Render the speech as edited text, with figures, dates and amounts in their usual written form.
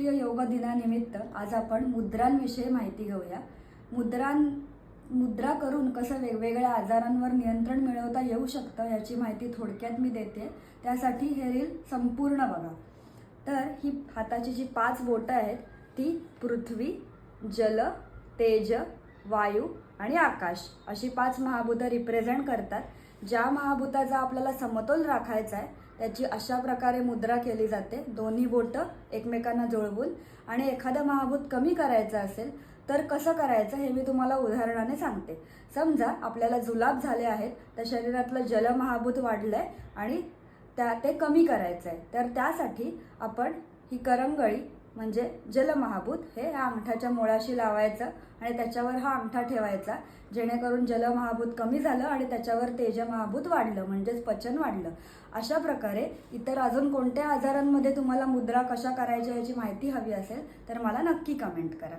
आंतरराष्ट्रीय योग दिनानिमित्त आज आपण मुद्रांविषयी माहिती घेऊया। मुद्रा करून कसं वेगवेगळ्या आजारांवर नियंत्रण मिळवता येऊ शकतं याची माहिती थोडक्यात मी देते। त्यासाठी हे रील संपूर्ण बघा। तर ही हाताची जी 5 बोटं आहेत ती पृथ्वी, जल, तेज, वायू आणि आकाश अशी 5 महाभूतं रिप्रेझेंट करतात। ज्या महाभूताचा आपल्याला समतोल राखायचा आहे त्याची अशा प्रकारे मुद्रा केली जाते, दोन्ही बोटं एकमेकांना जुळवून। आणि एखादं महाभूत कमी करायचं असेल तर कसं करायचं हे मी तुम्हाला उदाहरणाने सांगते। समजा आपल्याला जुलाब झाले आहेत, तर शरीरातलं जल महाभूत वाढलंय आणि ते कमी करायचं आहे, तर त्यासाठी आपण ही करंगळी म्हणजे जल महाभूत हे ह्या अंगठाच्या मुळाशी लावायचं आणि त्याच्यावर हा अंगठा ठेवायचा, जेणेकरून जल महाभूत कमी झालं आणि त्याच्यावर तेज महाभूत वाढलं, म्हणजेच पचन वाढलं। अशा प्रकारे इतर अजून कोणत्या आजारांमध्ये तुम्हाला मुद्रा कशा करायच्या याची माहिती हवी असेल तर मला नक्की कमेंट करा।